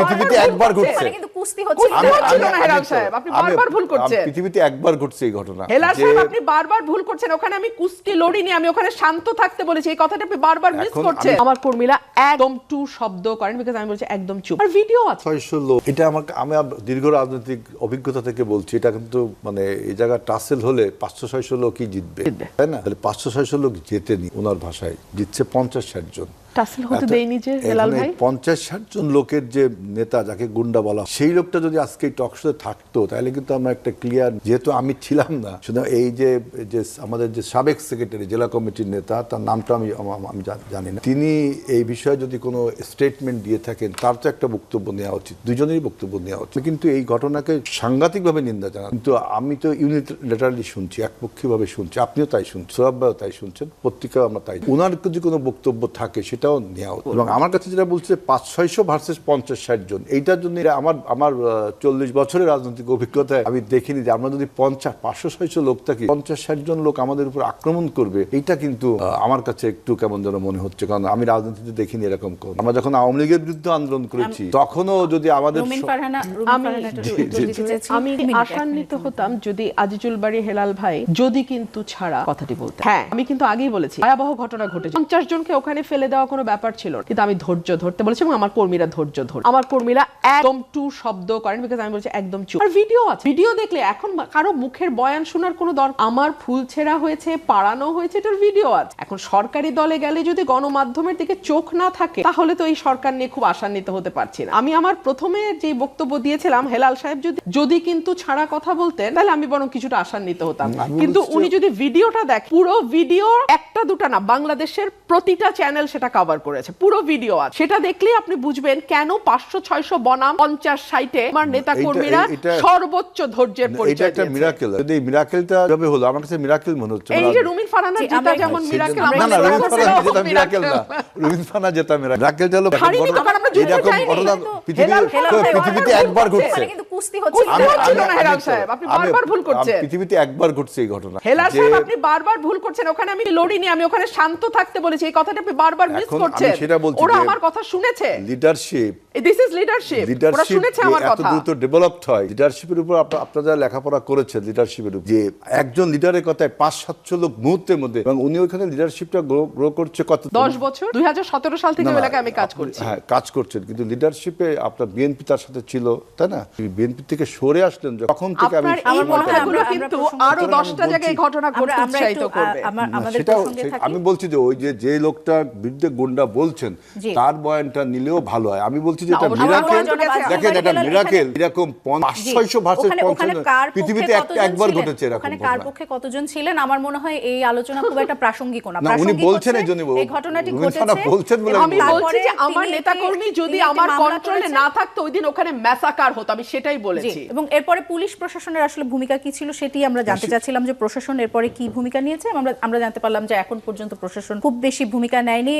পৃথিবীতে একবার ঘটছে, কিন্তু কুস্তি হচ্ছে না হেলাল সাহেব, আপনি বারবার ভুল করছেন। পৃথিবীতে একবার ঘটছে এই ঘটনা। হেলাল সাহেব আপনি বারবার ভুল করছেন। ওখানে আমি কুস্তি লড়িনি, আমি ওখানে শান্ত থাকতে বলেছি। এই কথাটা আপনি বারবার মিস করছেন। আমার কর্মীরা একদম টু শব্দ করেন, বিকজ আমি বলছি একদম চুপ। আর ভিডিও আছে 600 লোক। এটা আমি দীর্ঘ রাজনৈতিক অভিজ্ঞতা থেকে বলছি, এটা কিন্তু মানে এই জায়গা টাসেল হলে 500-600 লোকই জিতবে, তাই না? তাহলে 500-600 লোক জেতেনি, ওনার ভাষায় জিতছে 50-60 জন। টাসেল হতে দেয়নি যে হেলাল ভাই। 50-60 জন লোকের যে নেতা, যাকে গুন্ডা বলা, সেই লোকটা যদি আজকে এই টক শোতে থাকতো, তাহলে কিন্তু আমরা একটা ক্লিয়ার, যেহেতু আমি ছিলাম না, শুধু এই যে আমাদের যে সাবেক সেক্রেটারি, জেলা কমিটির নেতা, তার নামটা আমি জানি না, তিনি এই বিষয়ে যদি কোনো স্টেটমেন্ট দিয়ে থাকেন, তার তো একটা বক্তব্য নেওয়া উচিত, দুজনেরই বক্তব্য নেওয়া উচিত। কিন্তু এই ঘটনাকে সাংঘাতিকভাবে নিন্দা জানান, কিন্তু আমি তো ইউনিলেটারালি শুনছি, একপক্ষীয়ভাবে শুনছি, আপনিও তাই শুনছেন, সোহাব ভাইও তাই শুনছেন, পত্রিকাও আমরা তাই। ওনার যদি কোনো বক্তব্য থাকে সেটাও নেওয়া উচিত। এবং আমার কাছে যেটা বলছে 500-600 ভার্সেস 50-60 জন, এইটার জন্য আমার 40 বছরের রাজনৈতিক অভিজ্ঞতায় আমি দেখিনি যে আমরা যদি 500-600 লোক থাকি, 50-60 জন লোক আমাদের উপর আক্রমণ করবে, এইটা কিন্তু আমার কাছে একটু কেমন যেন মনে হচ্ছে। কারণ আমি রাজনীতিতে দেখিনি এরকম কোন। আমরা যখন আওয়ামী লীগের বিরুদ্ধে আন্দোলন করেছি, তখনও যদি আমাদের আমি আশান্বিত হতাম যদি আজিজুল বাড়ি হেলাল ভাই যদি কিন্তু ছাড়া কথাটি বলতেন। হ্যাঁ, আমি কিন্তু আগেই বলেছি ভয়াবহ ঘটনা ঘটেছে, 50 জনকে ওখানে ফেলে দেওয়া কোনো ব্যাপার ছিল, কিন্তু আমি ধৈর্য ধরতে বলেছি এবং আমার কর্মীরা ধৈর্য ধরে, আমার কর্মীরা একদম টু শব্দ করেন, বিকজ আমি বলছি একদম চুপ। আর ভিডিও আছে, ভিডিও দেখলে এখন কারো মুখের বয়ান শোনার কোনো দরকার, আমার ফুল ছেঁড়া হয়েছে, পাড়ানো হয়েছে, এটার ভিডিও আছে। এখন সরকারি দলে গেলে যদি গণমাধ্যমের দিকে চোখ না থাকে, তাহলে তো এই সরকার নিয়ে খুব আশান্বিত হতে পারছি না। আমি আমার প্রথমে যে বক্তব্য দিয়েছিলাম, হেলাল সাহেব যদি কিন্তু ছাড়া কথা বলতেন, তাহলে আমি বরং কিছুটা আশান্বিত হতাম। কিন্তু উনি যদি ভিডিওটা দেখেন, পুরো ভিডিও, একটা দুটা না, বাংলাদেশের প্রতিটা চ্যানেল সেটা কভার করেছে, পুরো ভিডিও আছে। সেটা দেখলেই আপনি বুঝবেন কেন 500-600 বনাম 50-60-এ আমার নেতা কর্মীরা সর্বোচ্চ ধৈর্যের পরিচয় দিয়েছে। এটা একটা মিরাকেল। যদি এই মিরাকেলটা কিভাবে হলো, আমার কাছে মিরাকেল মনে হচ্ছে। এই যে রুমিন ফারহানার জেতা যেমন মিরাকেল, না না, রুমিন ফারহানা জেতা মিরাকেল না, রুমিন ফারহানা জেতা মিরাকেল। মিরাকেলটা হলো এরকম ঘটনা পৃথিবীতে একবার ঘটছে, কিন্তু কুস্তি হচ্ছে না হেলাল সাহেব, আপনি বারবার ভুল করছেন। পৃথিবীতে একবার ঘটছে এই ঘটনা। হেলাল সাহেব আপনি বারবার ভুল করছেন। ওখানে আমি লড়িনি, আমি ওখানে শান্ত থাকতে বলেছি। এই কথাটা আপনি বারবার মিস করছেন। ওরা আমার কথা শুনেছে। Leadership, this is leadership. ওরা শুনেছে আমার কথা। এত দ্রুত ডেভেলপড হয় লিডারশিপের উপর। আপনারা যারা লেখাপড়া করেছেন লিডারশিপের উপর, যে একজন লিডারের কথায় 500-700 লোক মুহূর্তের মধ্যে, এবং উনি ওখানে লিডারশিপটা গ্রো করছে কত 10 বছর, 2017 সাল থেকে এলাকায় আমি কাজ করছি। হ্যাঁ, কাজ করছেন, কিন্তু লিডারশিপে আপনার বিএনপি তার সাথে ছিল, তাই না? বিএনপি থেকে সরে আসলেন যখন থেকে। আমি আমার কথাগুলো কিন্তু আরো 10টা জায়গায় ঘটনা ঘটতে উৎসাহিত করবে। আমি বলছি যে ওই যে লোকটার বিরুদ্ধে গুন্ডা বলছেন, তার বয়ানটা নিলেও ভালো হয়। আমি বলছি যে এটা মিরাকেল। দেখেন, এটা মিরাকেল। এরকম 500-600 ভার্সেস 50 পৃথিবীতে একবার ঘটেছে এরকম। ওখানে কার পক্ষে কতজন ছিলেন আমার মনে হয় এই আলোচনা খুব একটা প্রাসঙ্গিক না। না, উনি বলছেন এইজন্য এই ঘটনাটি ঘটেছে বলছেন বলে আমি বলছি যে আমার নেতাকর্মী যদি আমার কন্ট্রোলে না থাকতো, ওই দিন ওখানে ম্যাসাকার হতো, আমি সেটাই বলেছি। এবং এরপরে পুলিশ প্রশাসনের আসলে ভূমিকা কি ছিল সেটি আমরা জানতে চাচ্ছিলাম, যে প্রশাসন এরপরে কি ভূমিকা নিয়েছে। আমরা জানতে পারলাম যে এখন পর্যন্ত প্রশাসন খুব বেশি ভূমিকা নেয়নি।